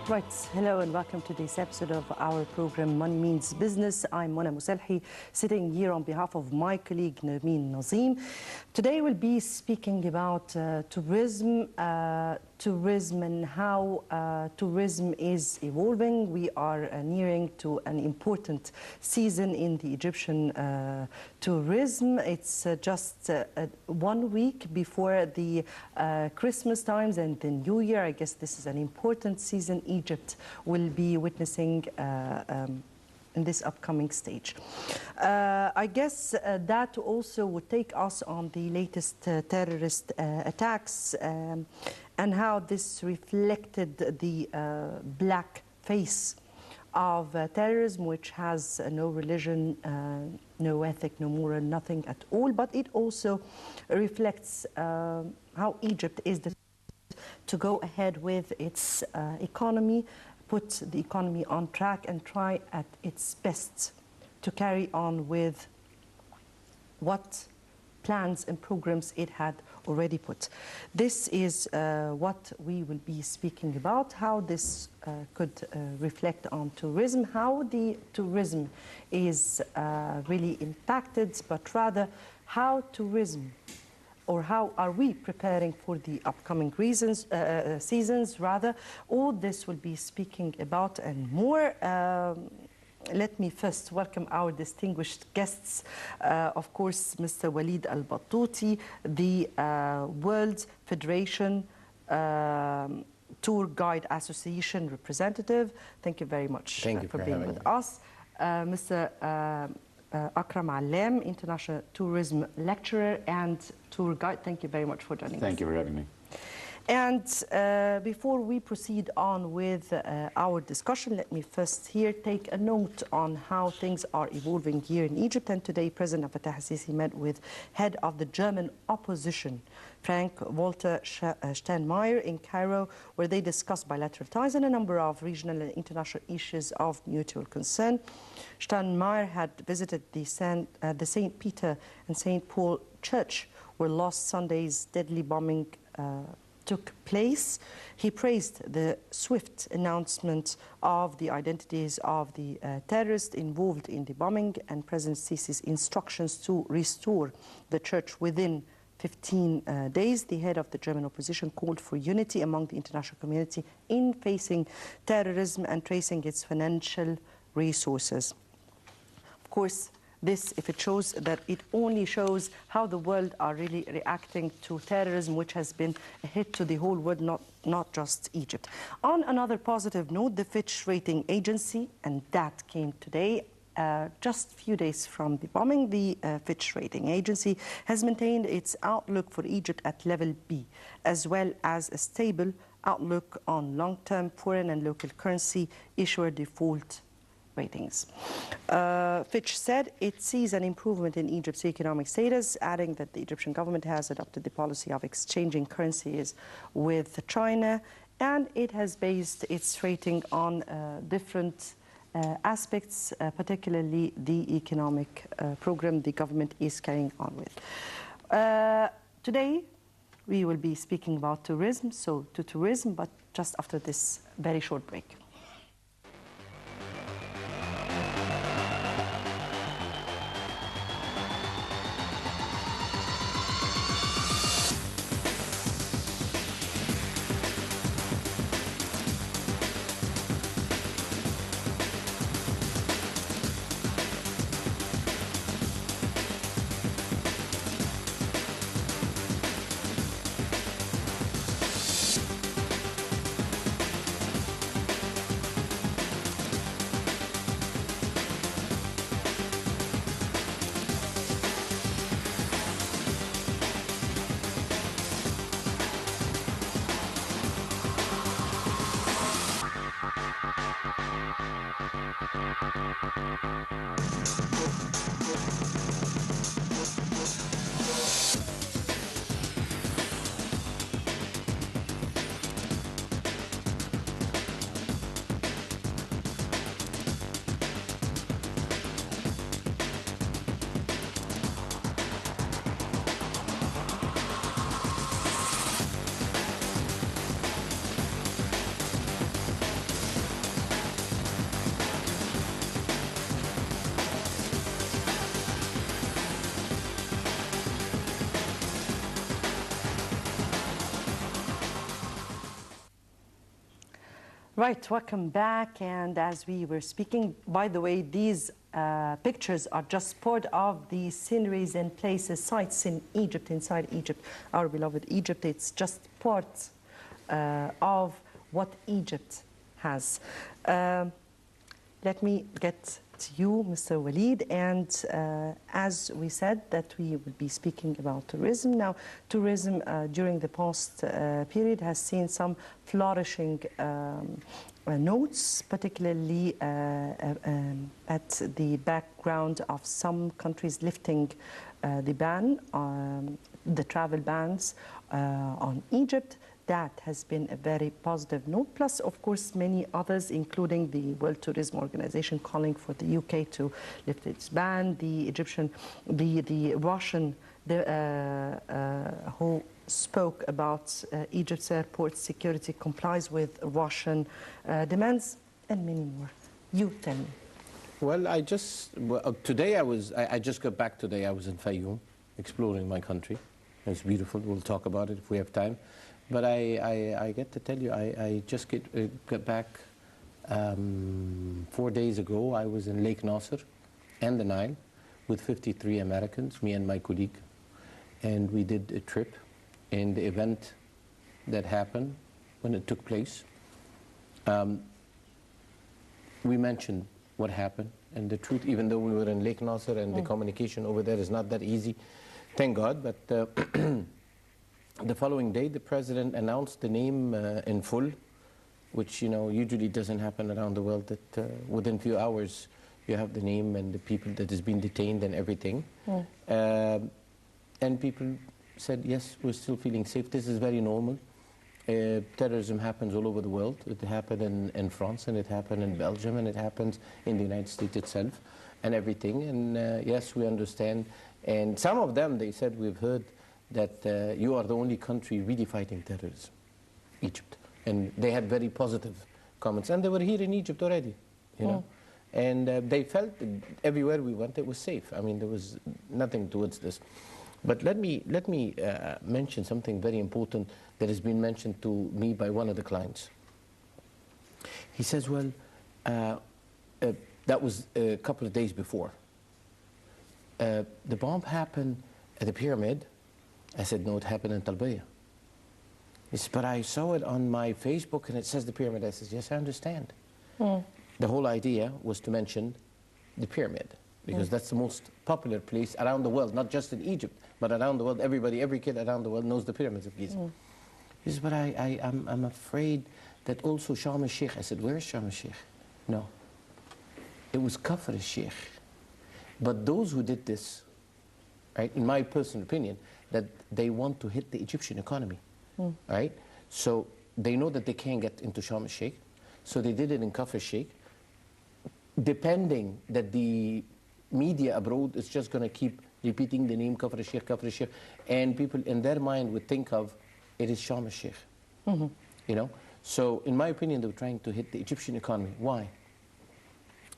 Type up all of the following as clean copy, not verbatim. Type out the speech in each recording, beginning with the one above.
Right, hello and welcome to this episode of our program Money Means Business. I'm Mona Moselhi, sitting here on behalf of my colleague Nermeen Nazim. Today we'll be speaking about tourism and how tourism is evolving. We are nearing to an important season in the Egyptian tourism. It's just 1 week before the Christmas times and the New Year. I guess this is an important season Egypt will be witnessing in this upcoming stage. I guess that also would take us on the latest terrorist attacks and how this reflected the black face of terrorism, which has no religion, no ethic, no moral, nothing at all. But it also reflects how Egypt is to go ahead with its economy, put the economy on track and try at its best to carry on with what plans and programs it had already put. This is what we will be speaking about, how this could reflect on tourism, how the tourism is really impacted, but rather how tourism or how are we preparing for the upcoming seasons, rather. All this will be speaking about and more. Let me first welcome our distinguished guests. Of course, Mr. Walid Al-Battouti, the World Federation Tour Guide Association representative. Thank you very much for being with us. Mr. Akram Alem, International Tourism Lecturer and Tour Guide. Thank you very much for joining us. Thank you for having me. And before we proceed on with our discussion, let me first here take a note on how things are evolving here in Egypt. And today, President Fattah al-Sisi met with head of the German opposition, Frank-Walter Steinmeier, in Cairo, where they discussed bilateral ties and a number of regional and international issues of mutual concern. Steinmeier had visited the St. Peter and St. Paul Church, where last Sunday's deadly bombing took place. He praised the swift announcement of the identities of the terrorists involved in the bombing and President Sisi's instructions to restore the church within 15 days. The head of the German opposition called for unity among the international community in facing terrorism and tracing its financial resources. Of course, this, if it shows that, it only shows how the world are really reacting to terrorism, which has been a hit to the whole world, not just Egypt. On another positive note, the Fitch rating agency, and that came today, just a few days from the bombing, the Fitch rating agency has maintained its outlook for Egypt at level B, as well as a stable outlook on long-term foreign and local currency issuer default ratings. Fitch said it sees an improvement in Egypt's economic status, adding that the Egyptian government has adopted the policy of exchanging currencies with China, and it has based its rating on different aspects, particularly the economic program the government is carrying on with. Today, we will be speaking about tourism, so to tourism, but just after this very short break. Right, welcome back. And as we were speaking, by the way, these pictures are just part of the sceneries and places, sites in Egypt, inside Egypt, our beloved Egypt. It's just part of what Egypt has. Let me get to you, Mr. Walid, and as we said that we will be speaking about tourism. Now, tourism during the past period has seen some flourishing notes, particularly at the background of some countries lifting the ban, the travel bans on Egypt. That has been a very positive note. Plus, of course, many others, including the World Tourism Organization, calling for the UK to lift its ban. The Egyptian, the Russian, who spoke about Egypt's airport security complies with Russian demands, and many more. You tell me. Well, today I just got back today. I was in Fayoum, exploring my country. It's beautiful. We'll talk about it if we have time. But I get to tell you, I just got back 4 days ago. I was in Lake Nasser and the Nile with 53 Americans, me and my colleague. And we did a trip. And the event that happened, when it took place, we mentioned what happened. And the truth, even though we were in Lake Nasser and the communication over there is not that easy, thank God. But the following day, the president announced the name in full, which usually doesn't happen around the world. That within a few hours, you have the name and the people that has been detained and everything. And people said, yes, we're still feeling safe. This is very normal. Terrorism happens all over the world. It happened in France, and it happened in Belgium, and it happens in the United States itself, and everything. And yes, we understand. And some of them, they said, we've heard that you are the only country really fighting terrorism, Egypt. And they had very positive comments. And they were here in Egypt already, you know. And they felt that everywhere we went, it was safe. I mean, there was nothing towards this. But let me mention something very important that has been mentioned to me by one of the clients. He says, well, that was a couple of days before. The bomb happened at the pyramid. I said, no, it happened in Talbiya. He said, but I saw it on my Facebook and it says the pyramid. I said, yes, I understand. The whole idea was to mention the pyramid because that's the most popular place around the world, not just in Egypt, but around the world. Everybody, every kid around the world knows the pyramids of Giza. He said, but I'm afraid that also Sharm el-Sheikh. I said, where's Sharm el-Sheikh? No. It was Kafr el-Sheikh. But those who did this, right, in my personal opinion, that they want to hit the Egyptian economy, right? So they know that they can't get into Sharm el-Sheikh, so they did it in Kafr el-Sheikh, depending that the media abroad is just going to keep repeating the name Kafr el-Sheikh, and people in their mind would think of it is Sharm el-Sheikh, you know? So in my opinion, they were trying to hit the Egyptian economy. Why?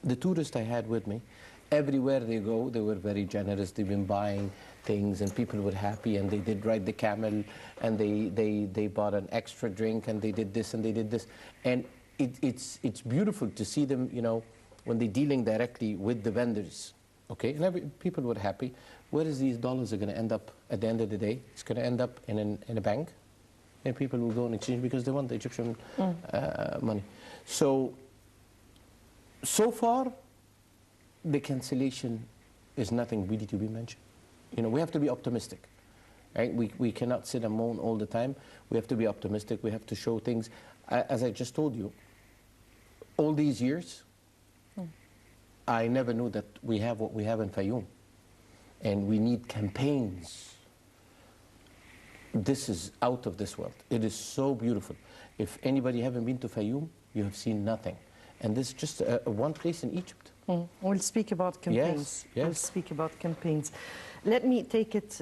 The tourists I had with me, everywhere they go, they were very generous. They've been buying things, and people were happy, and they did ride the camel, and they bought an extra drink, and they did this, and they did this. And it's beautiful to see them, you know, when they're dealing directly with the vendors, okay? And people were happy. Where is these dollars are going to end up at the end of the day? It's going to end up in a bank, and people will go and exchange because they want the Egyptian money. So far, the cancellation is nothing really to be mentioned. You know, we have to be optimistic, right? We cannot sit and moan all the time. We have to be optimistic. We have to show things. As I just told you, all these years, I never knew that we have what we have in Fayoum. And we need campaigns. This is out of this world. It is so beautiful. If anybody haven't been to Fayoum, you have seen nothing. And this is just one place in Egypt. We'll speak about campaigns. Yes. We'll speak about campaigns. Let me take it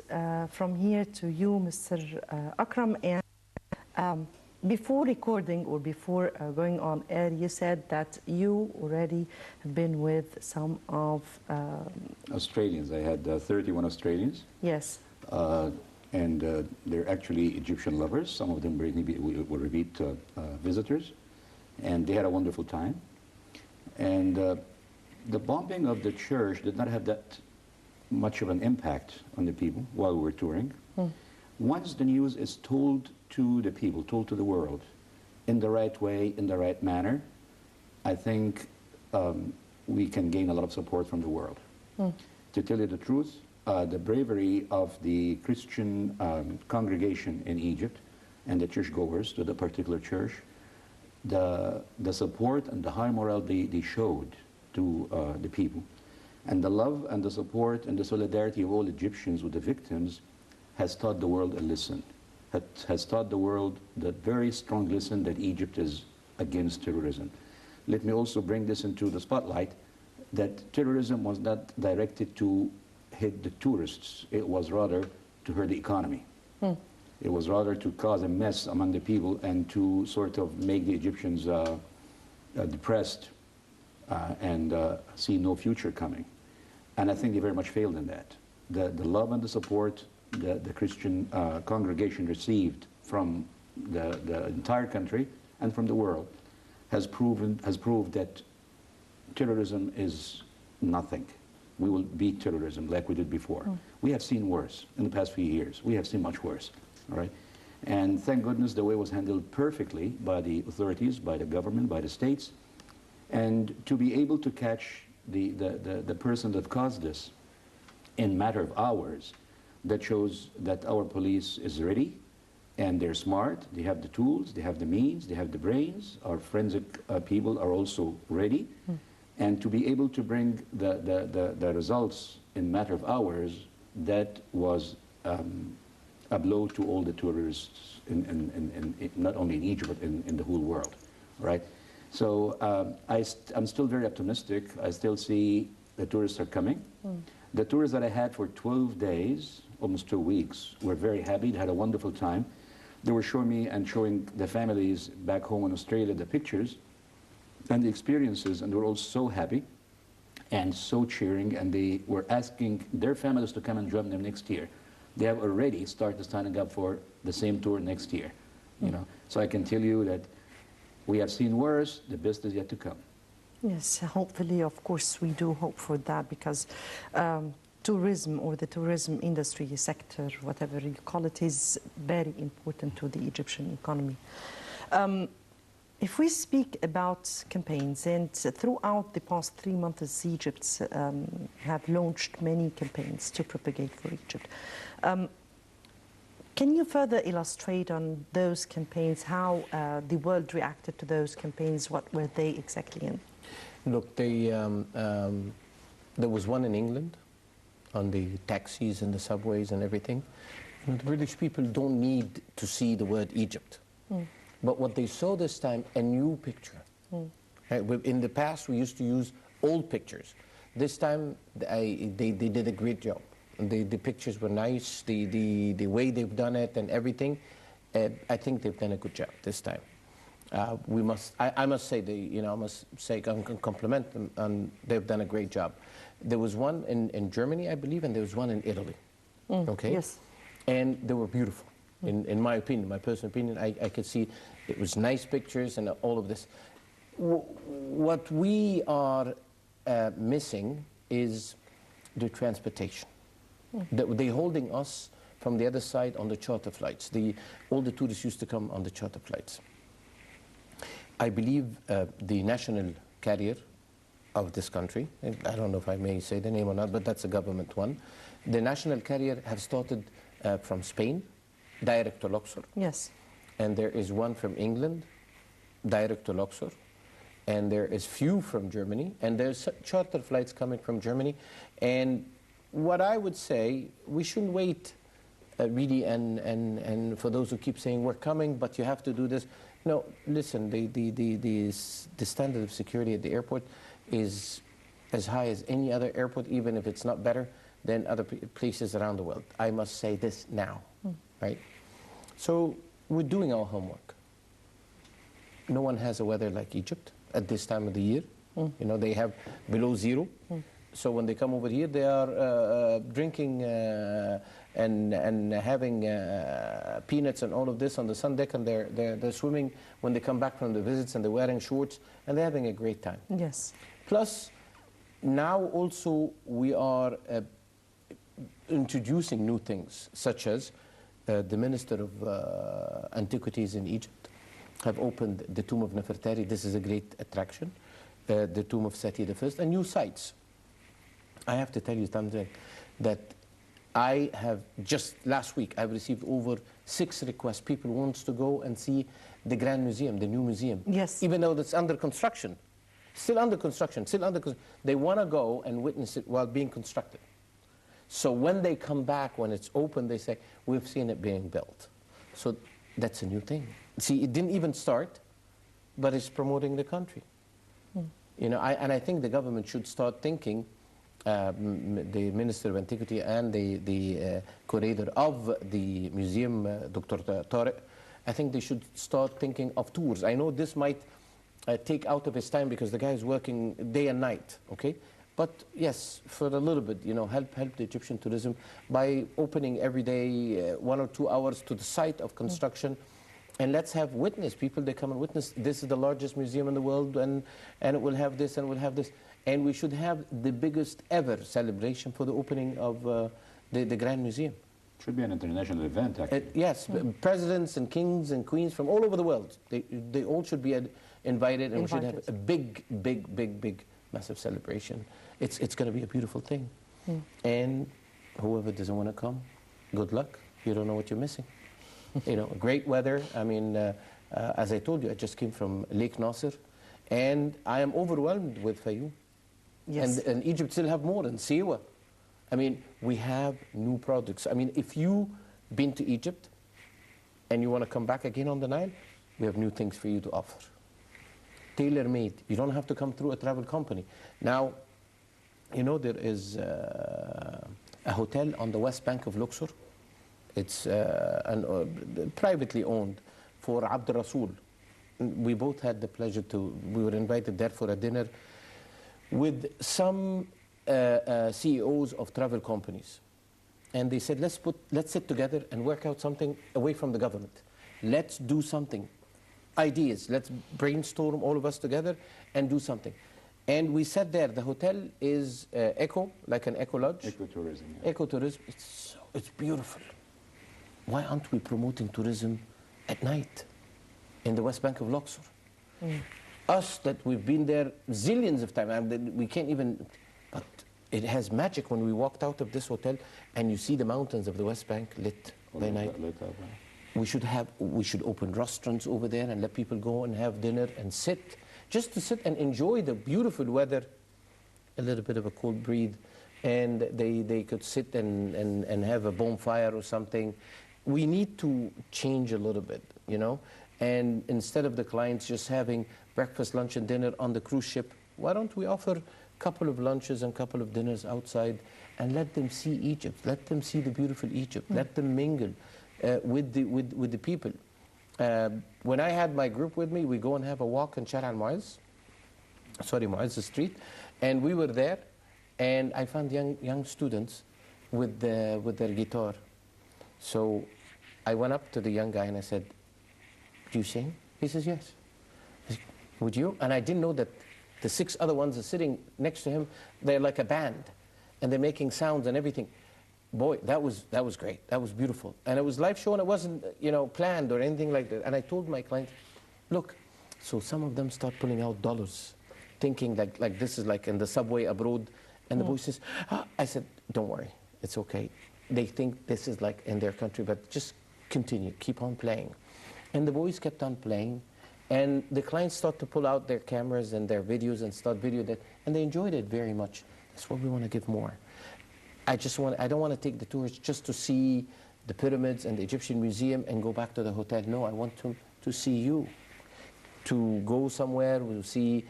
from here to you, Mr. Akram. And before recording or before going on air, you said that you already have been with some of Australians. I had 31 Australians. Yes. And they're actually Egyptian lovers. Some of them were repeat visitors. and they had a wonderful time. And the bombing of the church did not have that much of an impact on the people while we were touring. Once the news is told to the people, told to the world, in the right way, in the right manner, I think we can gain a lot of support from the world. To tell you the truth, the bravery of the Christian congregation in Egypt and the churchgoers to the particular church, the support and the high morale they showed to the people, and the love and the support and the solidarity of all Egyptians with the victims has taught the world a lesson, has taught the world that very strong lesson that Egypt is against terrorism. Let me also bring this into the spotlight, that terrorism was not directed to hit the tourists, it was rather to hurt the economy. It was rather to cause a mess among the people and to sort of make the Egyptians depressed and see no future coming. And I think they very much failed in that. The love and the support the Christian congregation received from the entire country and from the world has proved that terrorism is nothing. We will beat terrorism like we did before. We have seen worse in the past few years. We have seen much worse, all right? And thank goodness the way was handled perfectly by the authorities, by the government, by the states. And to be able to catch the person that caused this in a matter of hours, that shows that our police is ready and they're smart, they have the tools, they have the means, they have the brains. Our forensic people are also ready. And to be able to bring the results in a matter of hours, that was a blow to all the tourists, not only in Egypt, but in the whole world, right? So I'm still very optimistic. I still see the tourists are coming. The tourists that I had for 12 days, almost 2 weeks, were very happy. They had a wonderful time. They were showing me and showing the families back home in Australia the pictures and the experiences, and they were all so happy and so cheering, and they were asking their families to come and join them next year. They have already started signing up for the same tour next year, you know. So I can tell you that we have seen worse, the best is yet to come. Yes, hopefully, of course, we do hope for that, because tourism, or the tourism industry sector, whatever you call it, is very important to the Egyptian economy. If we speak about campaigns, and throughout the past 3 months, Egypt have launched many campaigns to propagate for Egypt. Can you further illustrate on those campaigns, how the world reacted to those campaigns? What were they exactly in? Look, there was one in England on the taxis and the subways and everything. You know, the British people don't need to see the word Egypt. But what they saw this time, a new picture. In the past, we used to use old pictures. This time, they did a great job. The pictures were nice, the way they've done it and everything. I think they've done a good job this time. I must say, compliment them, and they've done a great job. There was one in Germany, I believe, and there was one in Italy. Okay? Yes. And they were beautiful. In my opinion, my personal opinion, I could see it was nice pictures and all of this. What we are missing is the transportation. They're holding us from the other side on the charter flights. All the tourists used to come on the charter flights. I believe the national carrier of this country, I don't know if I may say the name or not, but that's a government one. The national carrier have started from Spain, direct to Luxor. Yes. And there is one from England, direct to Luxor. And there is few from Germany. And there's charter flights coming from Germany. And what I would say, we shouldn't wait really, and for those who keep saying we're coming, but you have to do this. No, listen, the standard of security at the airport is as high as any other airport, even if it's not better than other places around the world. I must say this now, right? So we're doing our homework. No one has a weather like Egypt at this time of the year. You know, they have below zero. So when they come over here, they are drinking and having peanuts and all of this on the sun deck, and they're swimming when they come back from the visits, and they're wearing shorts, and they're having a great time. Yes. Plus, now also we are introducing new things, such as the Minister of Antiquities in Egypt have opened the tomb of Nefertari. This is a great attraction. The tomb of Seti I, and new sites. I have to tell you something, that I have just last week, I've received over 6 requests. People wants to go and see the Grand Museum, the new museum. Yes. Even though it's under construction, still under construction, they want to go and witness it while being constructed. So when they come back, when it's open, they say, we've seen it being built. So that's a new thing. See, it didn't even start, but it's promoting the country. You know, and I think the government should start thinking, the Minister of Antiquity and the curator of the museum, Dr. Tariq, I think they should start thinking of tours. I know this might take out of his time because the guy is working day and night, okay? But yes, for a little bit, you know, help the Egyptian tourism by opening every day 1 or 2 hours to the site of construction. And let's have witness, people, they come and witness, this is the largest museum in the world, and it will have this, and it will have this. And we should have the biggest ever celebration for the opening of the Grand Museum. Should be an international event, actually. Yes, presidents and kings and queens from all over the world, they all should be invited, and we should have a big, massive celebration. It's going to be a beautiful thing. And whoever doesn't want to come, good luck. You don't know what you're missing. You know, great weather. I mean, as I told you, I just came from Lake Nasser, and I am overwhelmed with Fayoum. Yes. And Egypt still have more, and Siwa. I mean, we have new products. I mean, if you've been to Egypt and you want to come back again on the Nile, we have new things for you to offer. Tailor-made. You don't have to come through a travel company. Now, you know, there is a hotel on the west bank of Luxor. It's privately owned for Abd Rasul. We both had the pleasure we were invited there for a dinner with some CEOs of travel companies. And they said, let's sit together and work out something away from the government. Let's do something. Ideas. Let's brainstorm all of us together and do something. And we sat there. The hotel is eco, like an eco lodge. Ecotourism. Yeah. Ecotourism. It's beautiful. Why aren't we promoting tourism at night in the West Bank of Luxor? Us, that we've been there zillions of times, we can't even, but it has magic when we walked out of this hotel and you see the mountains of the West Bank lit by night. We should open restaurants over there and let people go and have dinner and sit, just to sit and enjoy the beautiful weather, a little bit of a cold breeze, and they could sit and have a bonfire or something. We need to change a little bit, you know, and instead of the clients just having breakfast, lunch, and dinner on the cruise ship, why don't we offer a couple of lunches and a couple of dinners outside and let them see Egypt, let them see the beautiful Egypt, let them mingle with the people. When I had my group with me, we go and have a walk in Shara al-Mu'izz, Mu'izz Street, and we were there, and I found young students with their guitar. So I went up to the young guy and I said, do you sing? He says, yes. I said, would you? And I didn't know that the 6 other ones are sitting next to him. They're like a band, and they're making sounds and everything. Boy, that was great. That was beautiful. And it was live show, and it wasn't, you know, planned or anything like that. And I told my client, look, so some of them start pulling out dollars, thinking like this is like in the subway abroad. And the boy says, I said, don't worry, it's okay. They think this is like in their country, but just continue, keep on playing. And the boys kept on playing, and the clients start to pull out their cameras and their videos and start videoing that, and they enjoyed it very much. That's what we want to give more. I don't want to take the tourists just to see the pyramids and the Egyptian museum and go back to the hotel. No, I want them to see you, to go somewhere, we'll see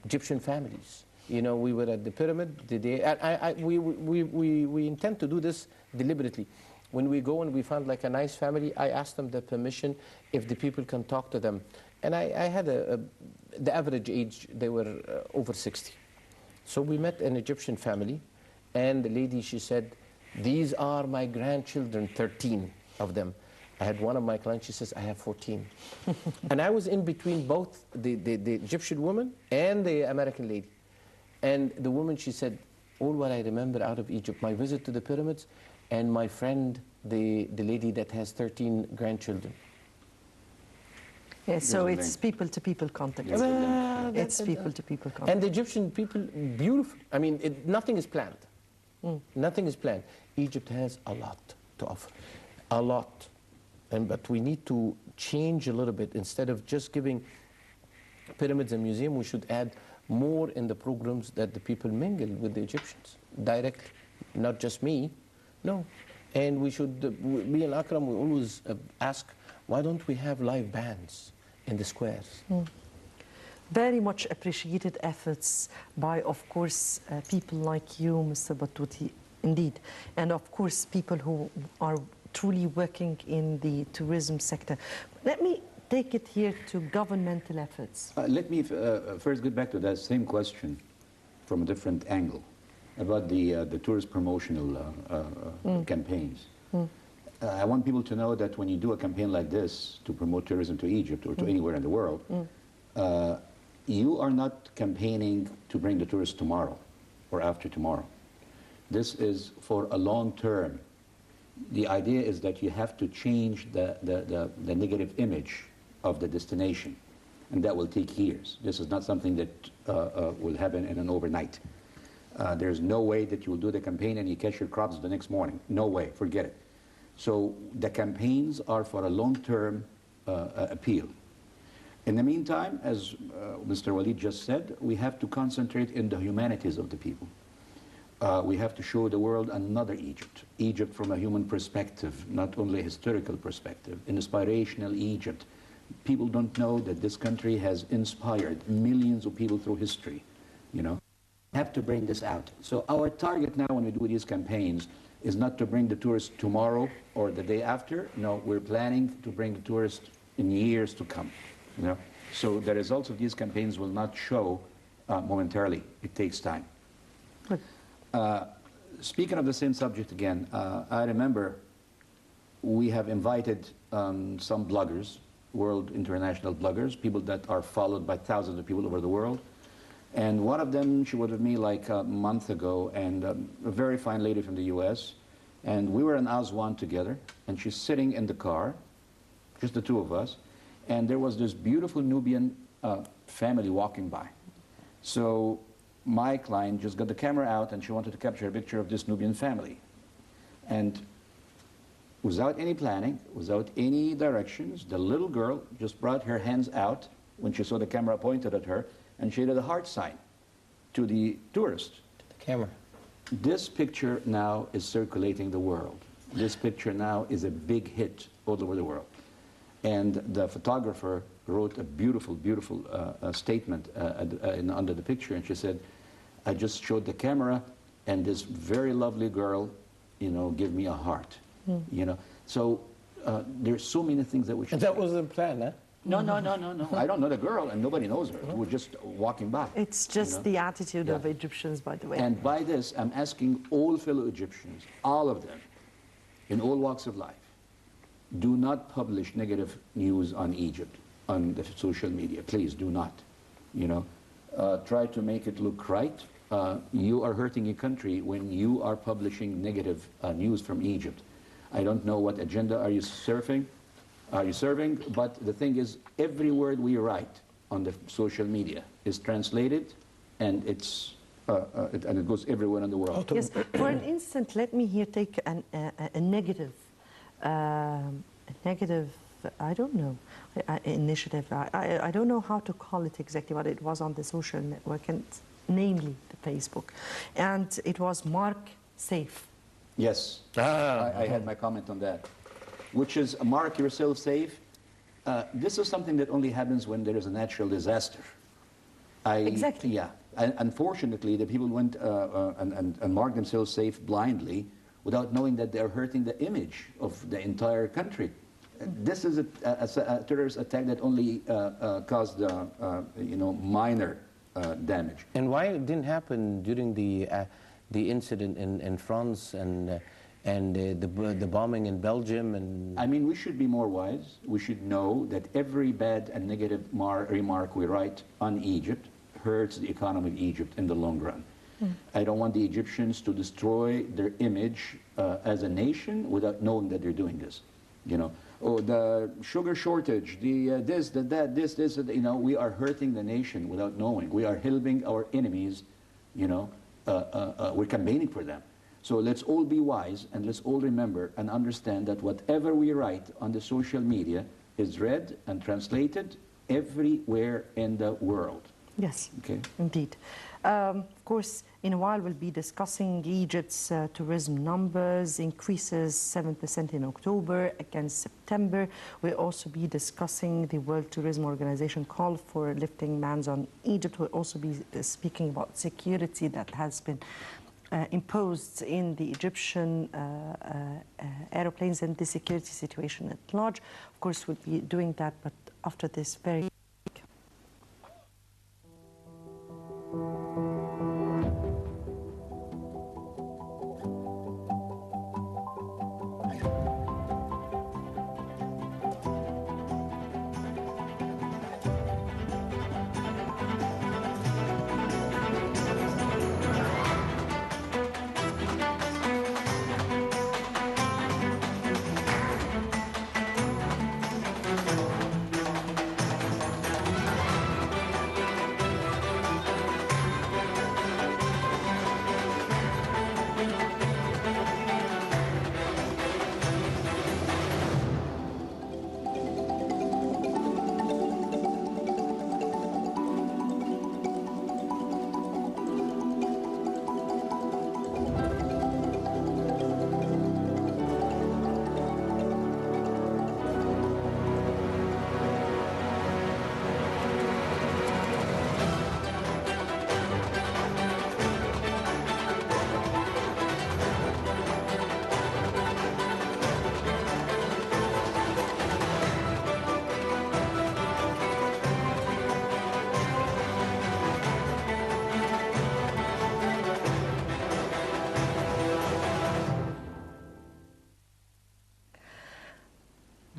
Egyptian families. You know, we were at the pyramid the day, we intend to do this deliberately. When we go and we found like a nice family, I asked them the permission if the people can talk to them. And I had the average age, they were over 60. So we met an Egyptian family, and the lady, she said, these are my grandchildren, 13 of them. I had one of my clients, she says, I have 14. And I was in between both the Egyptian woman and the American lady. And the woman, she said, all what I remember out of Egypt, my visit to the pyramids, and my friend, the lady that has 13 grandchildren. Yes, so it's people-to-people contact. It's people-to-people contact. And the Egyptian people, beautiful. I mean, nothing is planned. Nothing is planned. Egypt has a lot to offer, a lot. But we need to change a little bit. Instead of just giving pyramids and museum, we should add more in the programs that the people mingle with the Egyptians directly, not just me. No. And we should, me and Akram, we always ask, why don't we have live bands in the squares? Very much appreciated efforts by, of course, people like you, Mr. Batouti, indeed. And of course, people who are truly working in the tourism sector. Let me take it here to governmental efforts. Let me first get back to that same question from a different angle about the tourist promotional campaigns. I want people to know that when you do a campaign like this to promote tourism to Egypt or to anywhere in the world, you are not campaigning to bring the tourists tomorrow or after tomorrow. This is for a long term. The idea is that you have to change the negative image of the destination, and that will take years. This is not something that will happen in an overnight. There's no way that you will do the campaign and you catch your crops the next morning. No way, forget it. So the campaigns are for a long-term appeal. In the meantime, as Mr. Walid just said, we have to concentrate in the humanities of the people. We have to show the world another Egypt. Egypt from a human perspective, not only a historical perspective, an inspirational Egypt. People don't know that this country has inspired millions of people through history, you know. We have to bring this out. So our target now when we do these campaigns is not to bring the tourists tomorrow or the day after. No, we're planning to bring the tourists in years to come, you know. So the results of these campaigns will not show momentarily. It takes time. Good. Speaking of the same subject again, I remember we have invited some bloggers, world international bloggers, people that are followed by thousands of people over the world. And one of them, she was with me like a month ago, and a very fine lady from the US. And we were in Aswan together, and she's sitting in the car, just the two of us, and there was this beautiful Nubian family walking by. So my client just got the camera out and she wanted to capture a picture of this Nubian family. And without any planning, without any directions, the little girl just brought her hands out when she saw the camera pointed at her, and she did a heart sign to the tourist. To the camera. This picture now is circulating the world. This picture now is a big hit all over the world. And the photographer wrote a beautiful, beautiful statement under the picture, and she said, I just showed the camera, and this very lovely girl, you know, give me a heart, you know. So there's so many things that we should That was the plan, huh? No. I don't know the girl, and nobody knows her. We're just walking by. It's just, you know, the attitude of Egyptians, by the way. And by this, I'm asking all fellow Egyptians, all of them, in all walks of life, do not publish negative news on Egypt on the social media. Please do not. You know, try to make it look right. You are hurting your country when you are publishing negative news from Egypt. I don't know what agenda are you serving, but the thing is, every word we write on the social media is translated, and it's and it goes everywhere in the world. Yes, for an instant, let me here take a negative, I don't know, initiative. I don't know how to call it exactly, but it was on the social network, and namely the Facebook. And it was Mark Safe. Yes, I had my comment on that, which is mark yourself safe. This is something that only happens when there is a natural disaster. Exactly. Yeah. Unfortunately, the people went and marked themselves safe blindly without knowing that they're hurting the image of the entire country. This is a terrorist attack that only caused you know, minor damage. And why it didn't happen during the incident in France and and the bombing in Belgium. And I mean, we should be more wise. We should know that every bad and negative remark we write on Egypt hurts the economy of Egypt in the long run. I don't want the Egyptians to destroy their image as a nation without knowing that they're doing this. You know, oh, the sugar shortage, the this, the that, this, you know, we are hurting the nation without knowing. We are helping our enemies, you know, we're campaigning for them. So let's all be wise, and let's all remember and understand that whatever we write on the social media is read and translated everywhere in the world. Yes, Okay. indeed. Of course, in a while we'll be discussing Egypt's tourism numbers, increases 7% in October against September. We'll also be discussing the World Tourism Organization call for lifting bans on Egypt. We'll also be speaking about security that has been imposed in the Egyptian aeroplanes and the security situation at large. Of course, we'll be doing that, but after this very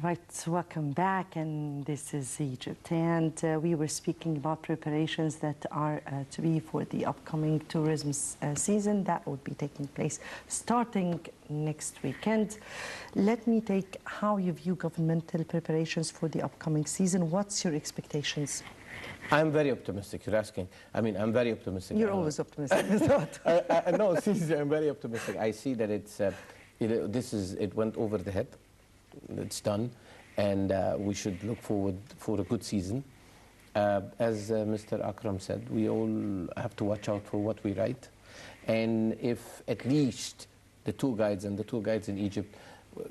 Right, welcome back, and this is Egypt. And we were speaking about preparations that are to be for the upcoming tourism season that would be taking place starting next weekend. Let me take how you view governmental preparations for the upcoming season. What's your expectations? I'm very optimistic. You're asking. I mean, I'm very optimistic. You're always optimistic. No, seriously, I'm very optimistic. I see that it's, it went over the head. It's done, and we should look forward for a good season. As Mr. Akram said, we all have to watch out for what we write, and if at least the tour guides in Egypt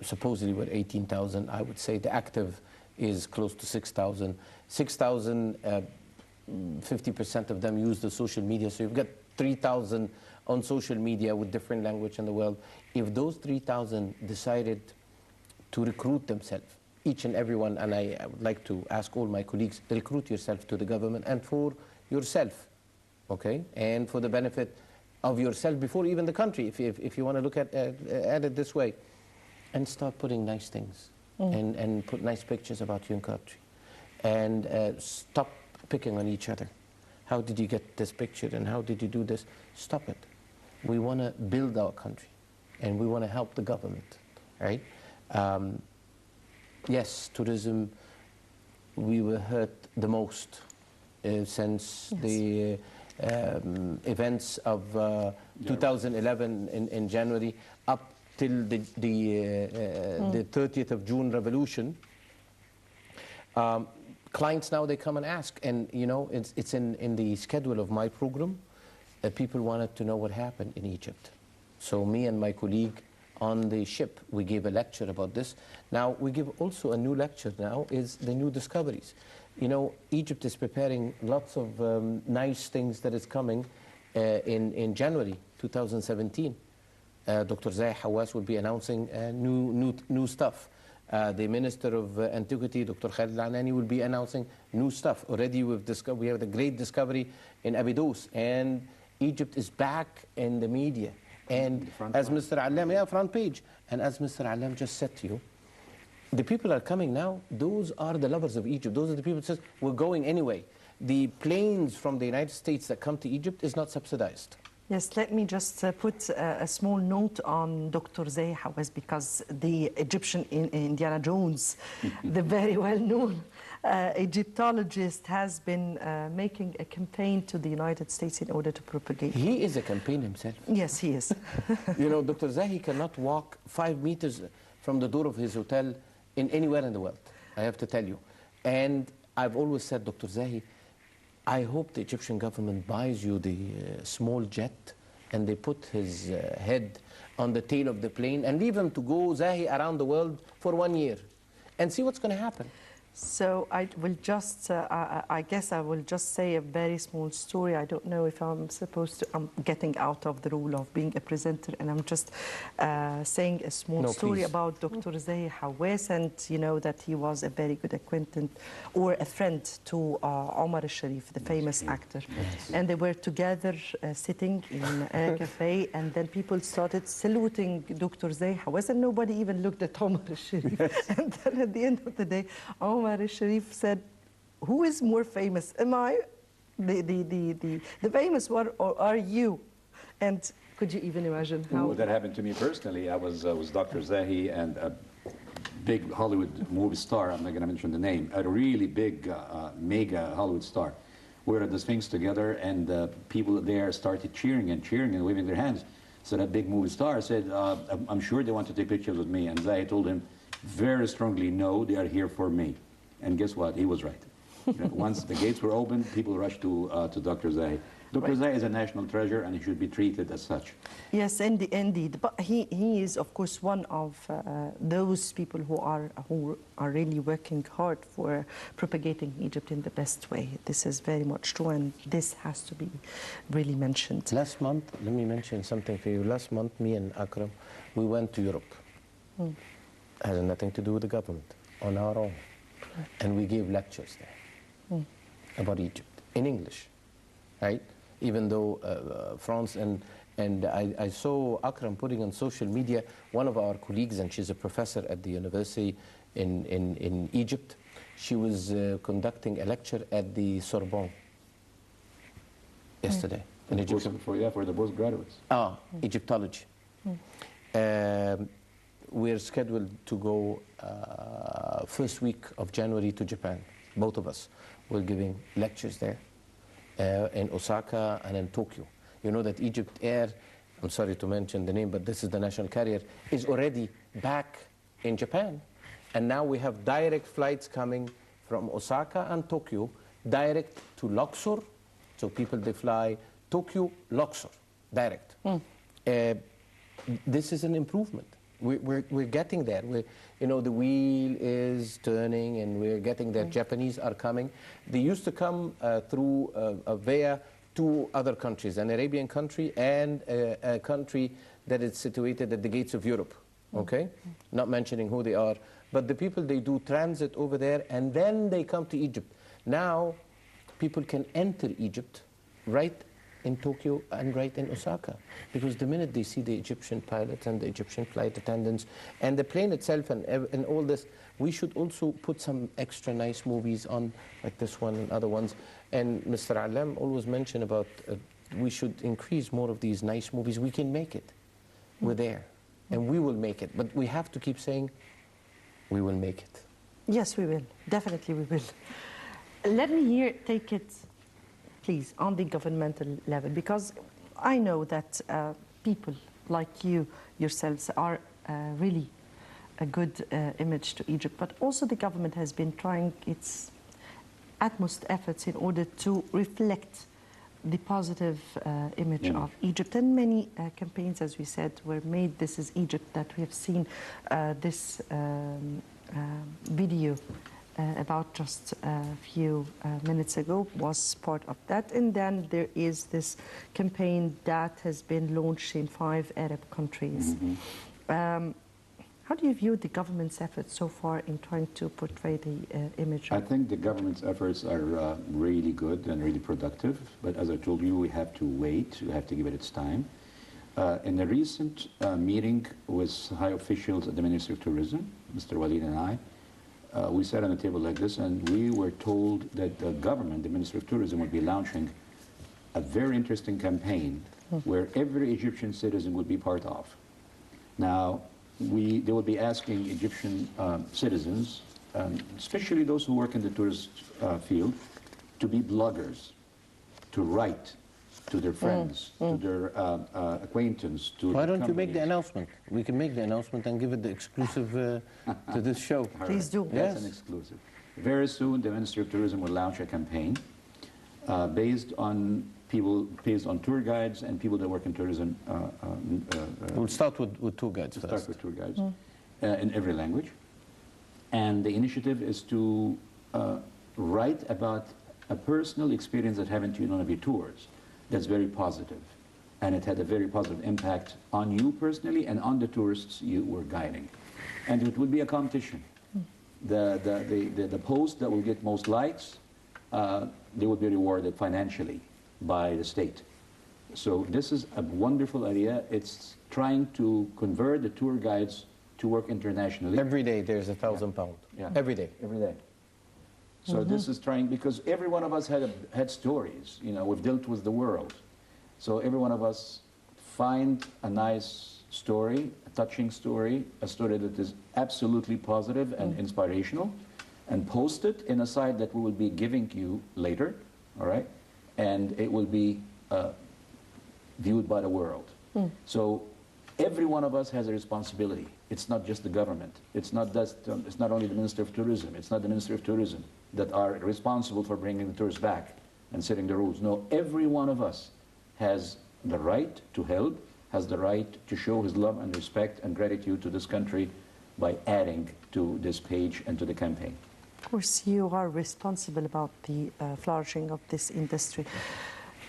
supposedly were 18,000, I would say the active is close to 6,000. 6,000, 50% of them use the social media, so you've got 3,000 on social media with different language in the world. If those 3,000 decided to recruit themselves, each and every one, and I would like to ask all my colleagues, recruit yourself to the government and for yourself, okay? And for the benefit of yourself before even the country, if you want to look at it this way. And start putting nice things and put nice pictures about your country. And stop picking on each other. How did you get this picture and how did you do this? Stop it. We want to build our country and we want to help the government, right? Yes, tourism, we were hurt the most since the events of 2011 in January up till the 30th of June revolution. Clients now, they come and ask, and you know, it's in the schedule of my program. People wanted to know what happened in Egypt. So me and my colleague on the ship, we gave a lecture about this. Now, we give also a new lecture now, is the new discoveries. You know, Egypt is preparing lots of nice things that is coming in January 2017. Dr. Zahir Hawass will be announcing new stuff. The Minister of Antiquity, Dr. Khalid Al-Anani, will be announcing new stuff. Already we have the great discovery in Abydos, and Egypt is back in the media. And as Mr. Allam, yeah, front page. And as Mr. Allam just said to you, the people are coming now. Those are the lovers of Egypt. Those are the people who says, we're going anyway. The planes from the United States that come to Egypt is not subsidized. Yes, let me just put a small note on Dr. Zahi Hawass, because the Egyptian Indiana Jones, the very well-known Egyptologist, has been making a campaign to the United States in order to propagate. He is a campaign himself. Yes, he is. You know, Dr. Zahi cannot walk 5 meters from the door of his hotel in anywhere in the world, I have to tell you. And I've always said, Dr. Zahi, I hope the Egyptian government buys you the small jet and they put his head on the tail of the plane and leave him to go Zahi around the world for 1 year and see what's going to happen. So I will just, I guess I will just say a very small story. I don't know if I'm supposed to, I'm getting out of the role of being a presenter, and I'm just saying a small story about Dr. Zahi Hawass, and you know that he was a very good acquaintance or a friend to Omar al-Sharif, the famous actor. Yes. And they were together sitting in a cafe, and then people started saluting Dr. Zahi Hawass, and nobody even looked at Omar al-Sharif. Yes. And then at the end of the day, Omar al-Sharif said, who is more famous? Am I the famous one, or are you? And could you even imagine how... Well, that happened to me personally. I was Dr. Zahi and a big Hollywood movie star, I'm not going to mention the name, a really big, mega Hollywood star. We were at the Sphinx together, and people there started cheering and waving their hands. So that big movie star said, I'm sure they want to take pictures with me. And Zahi told him very strongly, no, they are here for me. And guess what? He was right. You know, once the gates were open, people rushed to Dr. Zahi. Dr. Zahi is a national treasure, and he should be treated as such. Yes, indeed. But he is, of course, one of those people who are really working hard for propagating Egypt in the best way. This is very much true, and this has to be really mentioned. Last month, let me mention something for you. Last month, me and Akram, we went to Europe. It has nothing to do with the government, on our own. And we gave lectures there about Egypt in English, right? Even though France and I saw Akram putting on social media, one of our colleagues, and she's a professor at the university in Egypt, she was conducting a lecture at the Sorbonne yesterday. In Egypt. For the postgraduates. Egyptology. We're scheduled to go first week of January to Japan. Both of us. We're giving lectures there in Osaka and in Tokyo. You know that Egypt Air, I'm sorry to mention the name, but this is the national carrier, is already back in Japan. And now we have direct flights coming from Osaka and Tokyo, direct to Luxor. So people, they fly Tokyo, Luxor, direct. This is an improvement. We're getting there. You know, the wheel is turning, and we're getting there. Japanese are coming. They used to come through via two other countries, an Arabian country and a country that is situated at the gates of Europe, okay? Not mentioning who they are. But the people, they do transit over there, and then they come to Egypt. Now, people can enter Egypt right in Tokyo and right in Osaka, because the minute they see the Egyptian pilots and the Egyptian flight attendants and the plane itself and all this, we should also put some extra nice movies on, like this one and other ones. And Mr. Alam always mentioned about we should increase more of these nice movies. We can make it. We're there, and we will make it. But we have to keep saying, we will make it. Yes, we will. Definitely we will. Let me take it, please, on the governmental level, because I know that people like you yourselves are really a good image to Egypt, but also the government has been trying its utmost efforts in order to reflect the positive image of Egypt. And many campaigns, as we said, were made. This is Egypt that we have seen this video about just a few minutes ago was part of that. And then there is this campaign that has been launched in 5 Arab countries. How do you view the government's efforts so far in trying to portray the image? I think the government's efforts are really good and really productive. But as I told you, we have to wait. We have to give it its time. In a recent meeting with high officials at the Ministry of Tourism, Mr. Walid and I, we sat on a table like this, and we were told that the government, the Ministry of Tourism, would be launching a very interesting campaign where every Egyptian citizen would be part of. Now, they would be asking Egyptian citizens, especially those who work in the tourist field, to be bloggers, to write to their friends, to their acquaintance, to Why the don't you make the companies. announcement? We can make the announcement and give it the exclusive to this show. Please do. That's Yes. an exclusive. Very soon, the Ministry of Tourism will launch a campaign based on tour guides and people that work in tourism. We'll start with tour guides Start first. with tour guides in every language. And the initiative is to write about a personal experience that happened to you on one of your tours that's very positive. And it had a very positive impact on you personally and on the tourists you were guiding. And it will be a competition. The post that will get most likes, they will be rewarded financially by the state. So this is a wonderful idea. It's trying to convert the tour guides to work internationally. Every day there's £1,000. Yeah. Every day. Every day. So this is trying, because every one of us had stories. You know, we've dealt with the world. So every one of us find a nice story, a touching story, a story that is absolutely positive and inspirational, and post it in a site that we will be giving you later, all right? And it will be viewed by the world. So every one of us has a responsibility. It's not just the government. It's not only the Minister of Tourism. It's not the Ministry of Tourism that are responsible for bringing the tourists back and setting the rules. No, every one of us has the right to help, has the right to show his love and respect and gratitude to this country by adding to this page and to the campaign. Of course, you are responsible about the flourishing of this industry.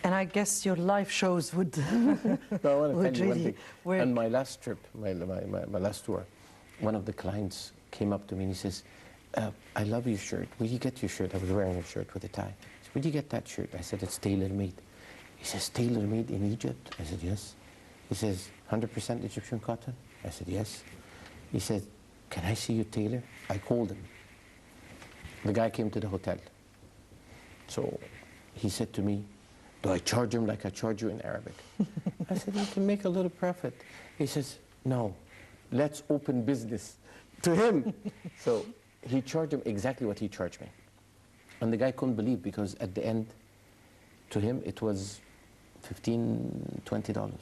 And I guess your live shows would, No, I want to would tell you one really thing. work. On my last trip, my last tour, one of the clients came up to me and he says, I love your shirt. Where do you get your shirt? I was wearing a shirt with a tie. He said, where do you get that shirt? I said, it's tailor-made. He says, tailor-made in Egypt? I said, yes. He says, 100% Egyptian cotton? I said, yes. He said, can I see your tailor? I called him. The guy came to the hotel. So he said to me, do I charge him like I charge you in Arabic? I said, you can make a little profit. He says, no, let's open business to him. So he charged him exactly what he charged me. And the guy couldn't believe, because at the end, to him, it was $15, $20.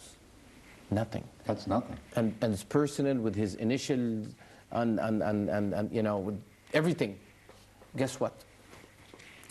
Nothing. That's nothing. And it's personal with his initials and you know, with everything. Guess what?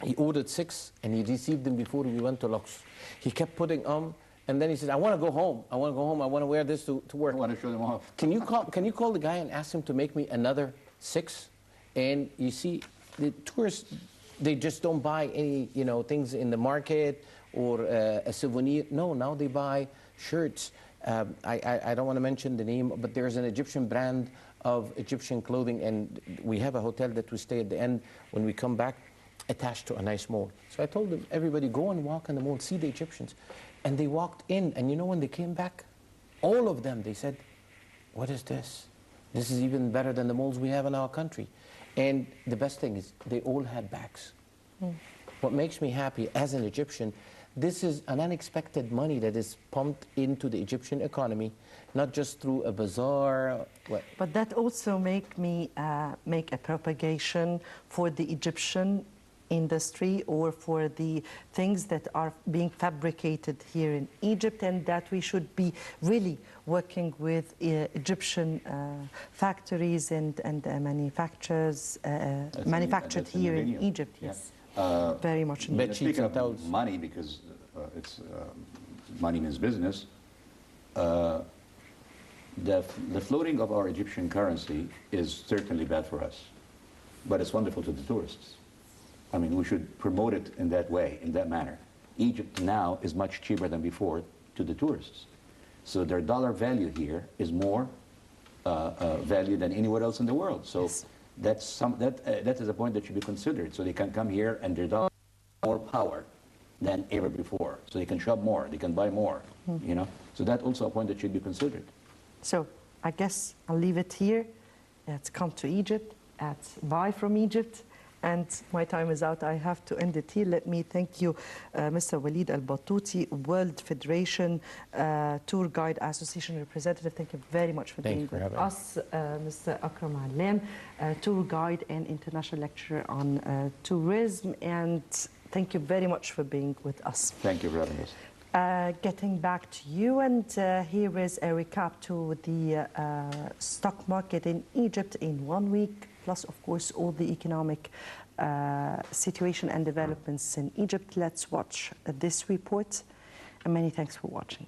He ordered 6 and he received them before we went to Lux. He kept putting on, and then he said, I want to go home. I want to go home. I want to wear this to work. I want to show them off. Can you call the guy and ask him to make me another 6? And you see, the tourists, they just don't buy any, you know, things in the market or a souvenir. No, now they buy shirts. I don't want to mention the name, but there's an Egyptian brand of Egyptian clothing, and we have a hotel that we stay at the end when we come back, attached to a nice mall. So I told them, everybody go and walk in the mall, see the Egyptians. And they walked in, and you know, when they came back, all of them, they said, what is this? This is even better than the malls we have in our country. And the best thing is, they all had bags. What makes me happy as an Egyptian, this is an unexpected money that is pumped into the Egyptian economy, not just through a bazaar. But that also make a propagation for the Egyptian industry, or for the things that are being fabricated here in Egypt, and that we should be really working with Egyptian factories and manufacturers manufactured here in Egypt. Yeah. Yes, very much. Bed sheets Speaking and of towels. money, because money means business, the floating of our Egyptian currency is certainly bad for us, but it's wonderful to the tourists. I mean, we should promote it in that way, in that manner. Egypt now is much cheaper than before to the tourists. So their dollar value here is more value than anywhere else in the world. So Yes. that is a point that should be considered. So they can come here and their dollar has more power than ever before. So they can shop more, they can buy more, you know. So that's also a point that should be considered. So I guess I'll leave it here. Let's come to Egypt, let's buy from Egypt. And my time is out. I have to end it here. Let me thank you, Mr. Walid Al-Batouti, World Federation Tour Guide Association representative. Thank you very much for being with us. Mr. Akram Alem, Tour Guide and International Lecturer on Tourism. And thank you very much for being with us. Thank you for having us. Getting back to you, and here is a recap to the stock market in Egypt in 1 week, plus of course all the economic situation and developments in Egypt. Let's watch this report, and many thanks for watching.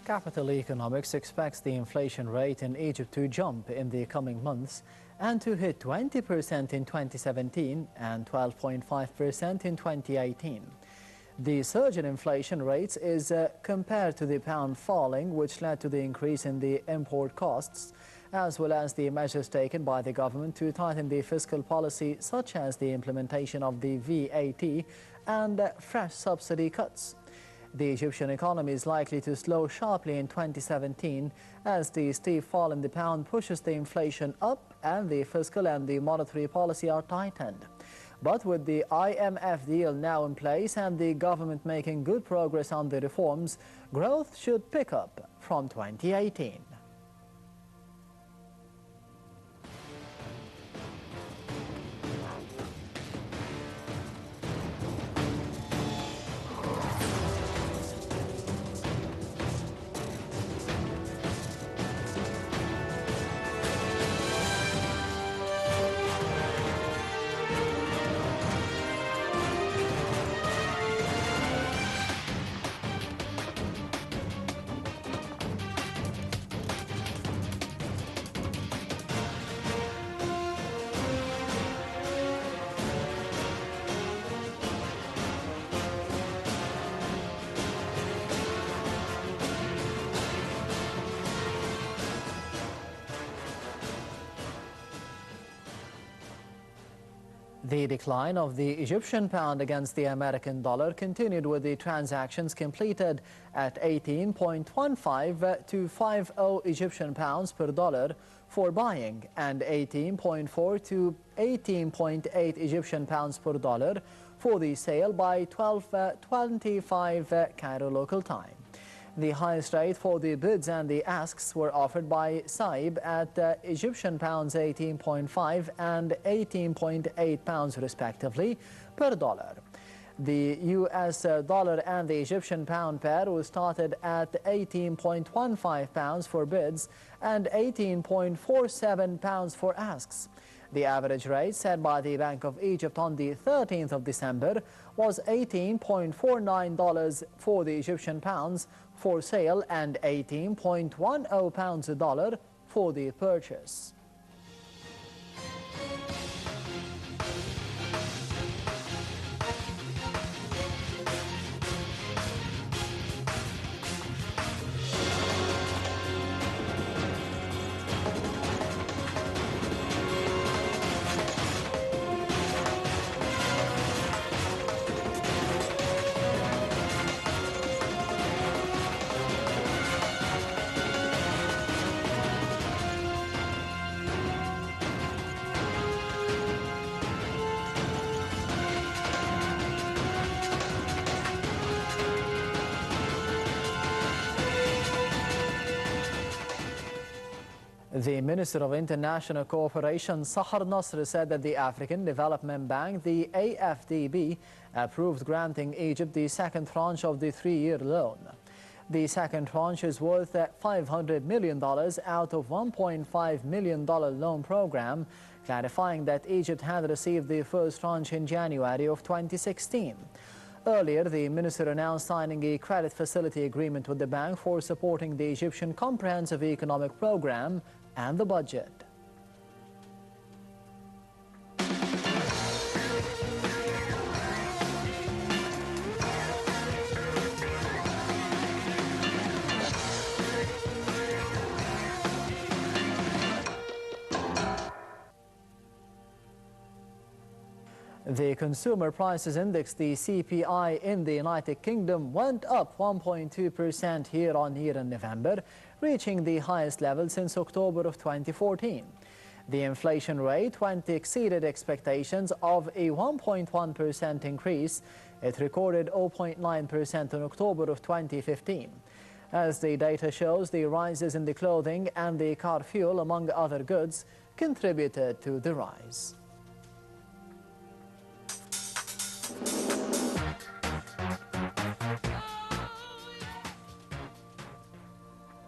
Capital Economics expects the inflation rate in Egypt to jump in the coming months and to hit 20% in 2017 and 12.5% in 2018. The surge in inflation rates is compared to the pound falling, which led to the increase in the import costs, as well as the measures taken by the government to tighten the fiscal policy, such as the implementation of the VAT and fresh subsidy cuts. The Egyptian economy is likely to slow sharply in 2017 as the steep fall in the pound pushes the inflation up and the fiscal and the monetary policy are tightened. But with the IMF deal now in place and the government making good progress on the reforms, growth should pick up from 2018. The decline of the Egyptian pound against the American dollar continued with the transactions completed at 18.15 to 50 Egyptian pounds per dollar for buying and 18.4 to 18.8 Egyptian pounds per dollar for the sale by 12:25 Cairo local time. The highest rate for the bids and the asks were offered by Saib at Egyptian pounds 18.5 and 18.8 pounds respectively per dollar. The US dollar and the Egyptian pound pair was started at 18.15 pounds for bids and 18.47 pounds for asks. The average rate set by the Bank of Egypt on the 13th of December was $18.49 for the Egyptian pounds for sale and 18.10 pounds a dollar for the purchase. The Minister of International Cooperation, Sahar Nasr, said that the African Development Bank, the AFDB, approved granting Egypt the second tranche of the 3-year loan. The second tranche is worth $500 million out of $1.5 million loan program, clarifying that Egypt had received the first tranche in January of 2016. Earlier, the minister announced signing a credit facility agreement with the bank for supporting the Egyptian Comprehensive Economic Program and the budget. The Consumer Prices Index, the CPI, in the United Kingdom went up 1.2% year-on-year in November, reaching the highest level since October of 2014. The inflation rate exceeded expectations of a 1.1% increase. It recorded 0.9% in October of 2015. As the data shows, the rises in the clothing and the car fuel, among other goods, contributed to the rise.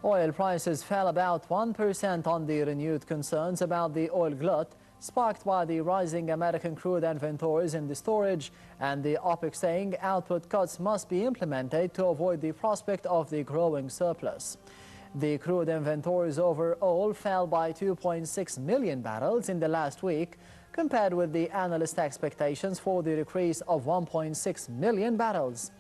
Oil prices fell about 1% on the renewed concerns about the oil glut, sparked by the rising American crude inventories in the storage and the OPEC saying output cuts must be implemented to avoid the prospect of the growing surplus. The crude inventories overall fell by 2.6 million barrels in the last week, compared with the analyst expectations for the decrease of 1.6 million barrels.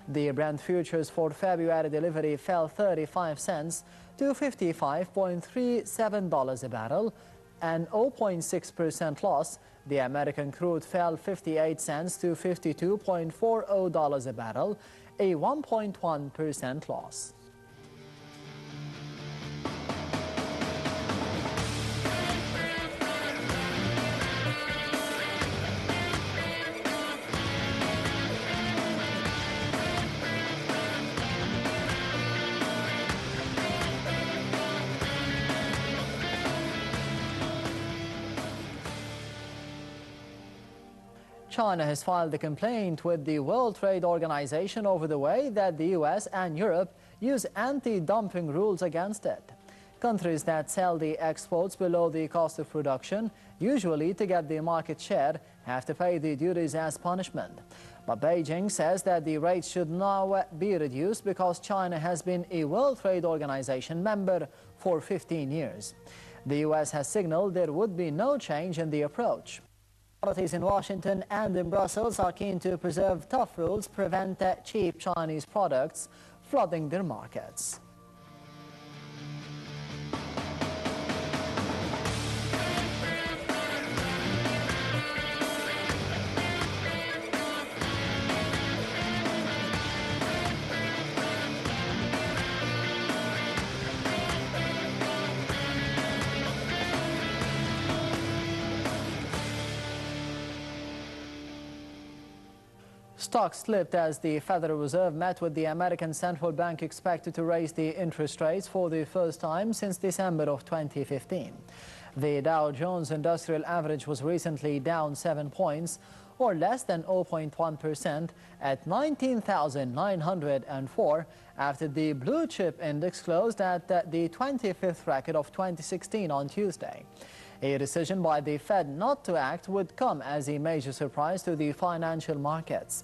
The Brent futures for February delivery fell 35 cents to $55.37 a barrel, an 0.6% loss. The American crude fell 58 cents to $52.40 a barrel, a 1.1% loss. China has filed a complaint with the World Trade Organization over the way that the US and Europe use anti-dumping rules against it. Countries that sell the exports below the cost of production, usually to get the market share, have to pay the duties as punishment. But Beijing says that the rates should now be reduced because China has been a World Trade Organization member for 15 years. The US has signaled there would be no change in the approach. Authorities in Washington and in Brussels are keen to preserve tough rules, prevent cheap Chinese products flooding their markets. Stocks slipped as the Federal Reserve met with the American Central Bank expected to raise the interest rates for the first time since December of 2015. The Dow Jones Industrial Average was recently down 7 points, or less than 0.1%, at 19,904, after the blue chip index closed at the 25th record of 2016 on Tuesday. A decision by the Fed not to act would come as a major surprise to the financial markets.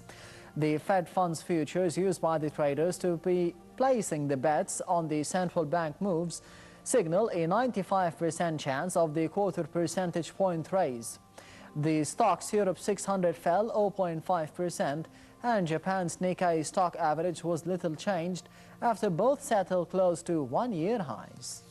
The Fed funds futures used by the traders to be placing the bets on the central bank moves signal a 95% chance of the quarter percentage point raise. The Stoxx Europe 600 fell 0.5%, and Japan's Nikkei stock average was little changed after both settled close to one-year highs.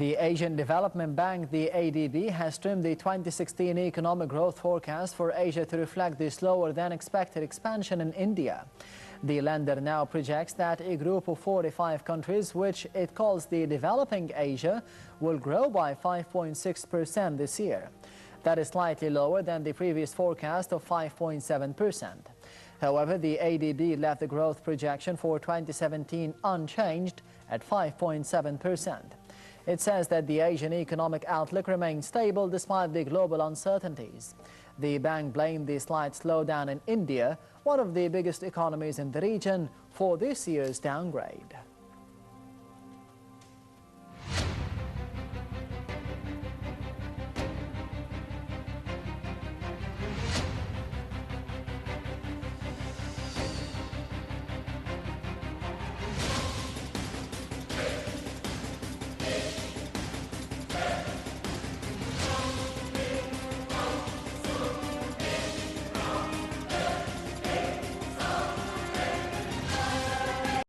The Asian Development Bank, the ADB, has trimmed the 2016 economic growth forecast for Asia to reflect the slower than expected expansion in India. The lender now projects that a group of 45 countries, which it calls the Developing Asia, will grow by 5.6% this year. That is slightly lower than the previous forecast of 5.7%. However, the ADB left the growth projection for 2017 unchanged at 5.7%. It says that the Asian economic outlook remains stable despite the global uncertainties. The bank blamed the slight slowdown in India, one of the biggest economies in the region, for this year's downgrade.